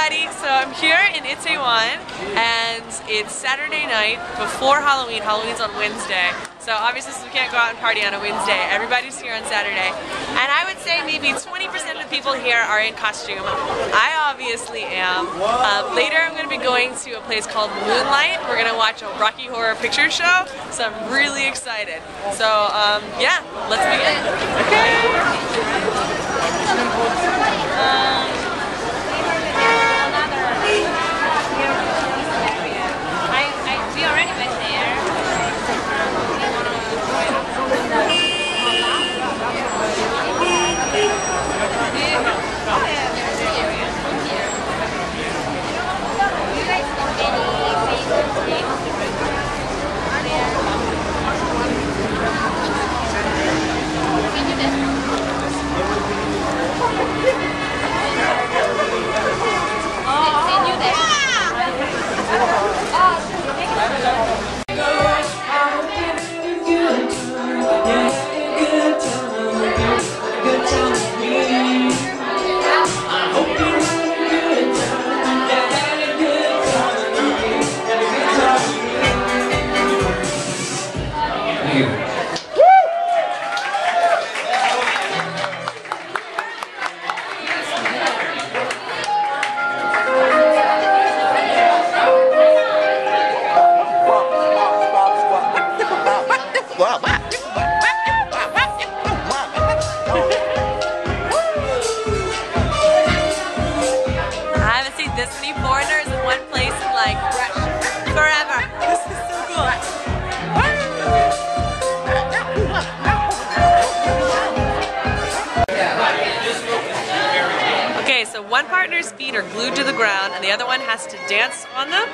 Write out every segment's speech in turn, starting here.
everybody, so I'm here in Itaewon and it's Saturday night before Halloween. Halloween's on Wednesday, so obviously since we can't go out and party on a Wednesday, everybody's here on Saturday. And I would say maybe 20% of the people here are in costume. I obviously am. Later I'm going to be going to a place called Moonlight. We're going to watch a Rocky Horror Picture Show, so I'm really excited. So yeah, let's begin. Okay. We already went there. This many foreigners in one place in like forever. This is so cool. Okay, so one partner's feet are glued to the ground and the other one has to dance on them.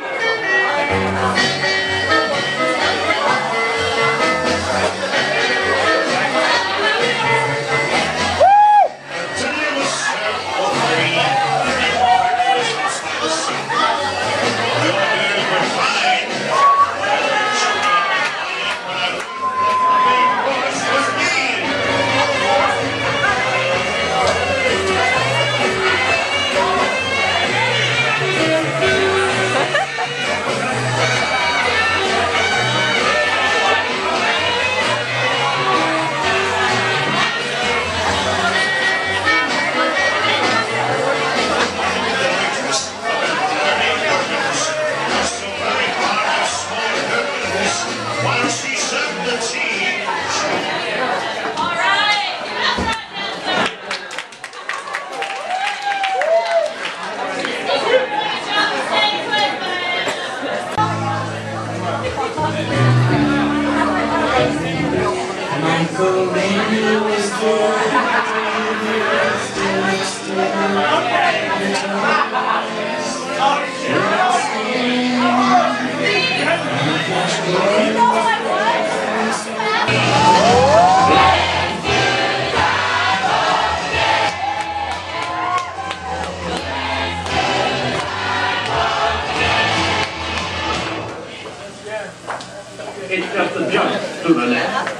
It's just a jump to the left.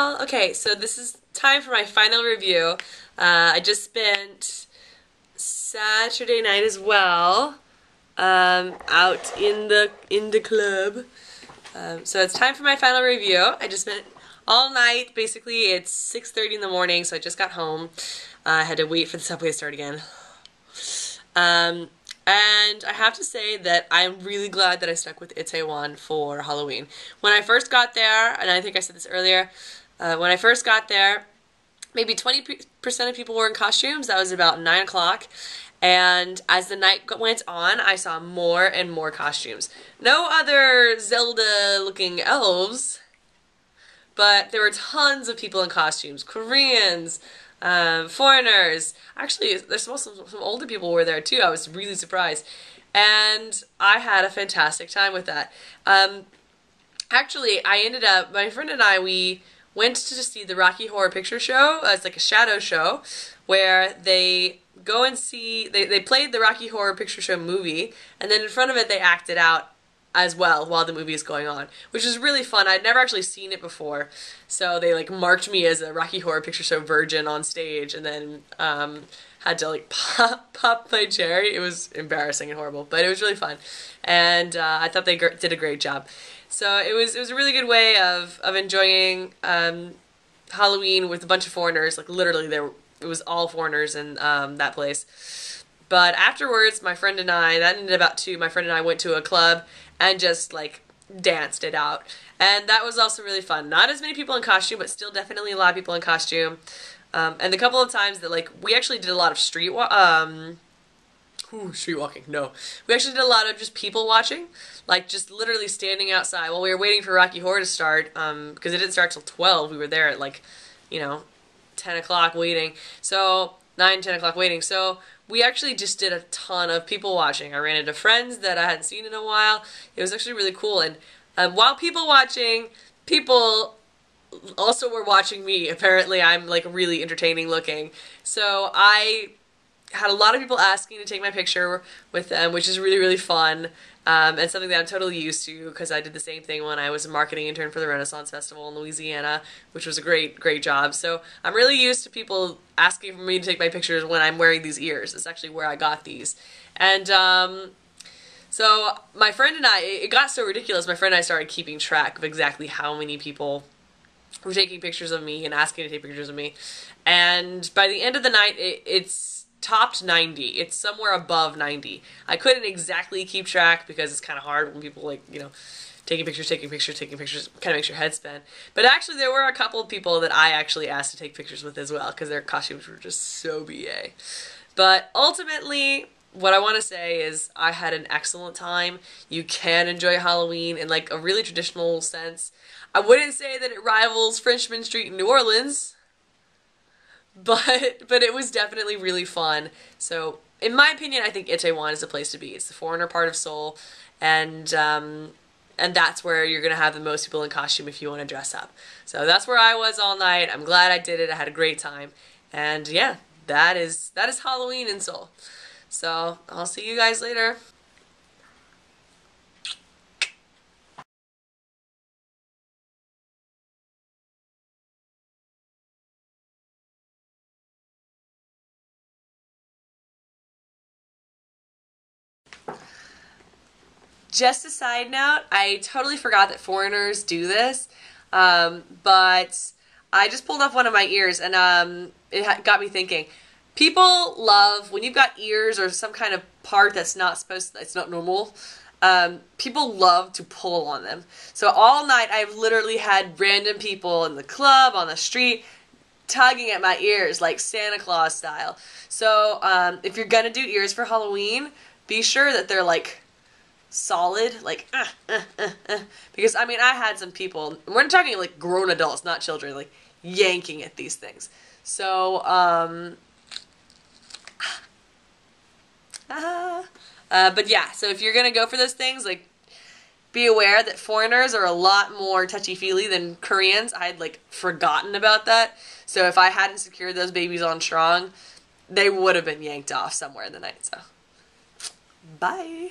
y'all. Okay, so this is time for my final review. I just spent Saturday night as well out in the club. So it's time for my final review. I just spent all night. Basically, it's 6:30 in the morning, so I just got home. I had to wait for the subway to start again. And I have to say that I'm really glad that I stuck with Itaewon for Halloween. When I first got there, and I think I said this earlier, when I first got there, maybe 20% of people were in costumes. That was about 9 o'clock. And as the night went on, I saw more and more costumes. No other Zelda-looking elves, but there were tons of people in costumes. Koreans, foreigners. Actually, there's also some older people were there too. I was really surprised. And I had a fantastic time with that. Actually, I ended up, my friend and I, we went to see the Rocky Horror Picture Show. It's like a shadow show where they go and see, they played the Rocky Horror Picture Show movie, and then in front of it they acted out as well while the movie is going on, which was really fun. I'd never actually seen it before, so they like marked me as a Rocky Horror Picture Show virgin on stage, and then had to like pop my cherry. It was embarrassing and horrible, but it was really fun, and I thought they did a great job. So it was a really good way of enjoying Halloween with a bunch of foreigners. Like literally, it was all foreigners in that place. But afterwards, my friend and I, that ended about 2, my friend and I went to a club and just like danced it out. And that was also really fun. Not as many people in costume, but still definitely a lot of people in costume. And a couple of times that like, we actually did a lot of street walking, no. We actually did a lot of just people watching. Like just literally standing outside while we were waiting for Rocky Horror to start, because it didn't start till 12. We were there at like, 10 o'clock waiting. So 9, 10 o'clock waiting. So we actually just did a ton of people watching. I ran into friends that I hadn't seen in a while. It was actually really cool. And while people watching, people also were watching me. Apparently I'm like really entertaining looking. So I had a lot of people asking to take my picture with them, which is really, really fun. And something that I'm totally used to because I did the same thing when I was a marketing intern for the Renaissance Festival in Louisiana, which was a great, great job. So I'm really used to people asking for me to take my pictures when I'm wearing these ears. It's actually where I got these. And so my friend and I, it got so ridiculous, my friend and I started keeping track of exactly how many people were taking pictures of me and asking to take pictures of me. And by the end of the night, it's topped 90. It's somewhere above 90. I couldn't exactly keep track because it's kind of hard when people like, taking pictures, kind of makes your head spin. But actually there were a couple of people that I actually asked to take pictures with as well because their costumes were just so BA. But ultimately, what I want to say is I had an excellent time. You can enjoy Halloween in like a really traditional sense. I wouldn't say that it rivals Frenchmen Street in New Orleans, but it was definitely really fun. So in my opinion, I think Itaewon is the place to be. It's the foreigner part of Seoul, and that's where you're gonna have the most people in costume if you want to dress up. So that's where I was all night. I'm glad I did it. I had a great time, and yeah, that is Halloween in Seoul. So I'll see you guys later. Just a side note, I totally forgot that foreigners do this, but I just pulled off one of my ears and it got me thinking. People love, when you've got ears or some kind of part that's not it's not normal, people love to pull on them. So all night I've literally had random people in the club, on the street, tugging at my ears like Santa Claus style. So if you're gonna do ears for Halloween, be sure that they're like solid, like because I mean I had some people, we're talking like grown adults, not children, like yanking at these things. So but yeah, so if you're gonna go for those things, like be aware that foreigners are a lot more touchy-feely than Koreans. I had like forgotten about that, so if I hadn't secured those babies on strong, they would have been yanked off somewhere in the night. So bye.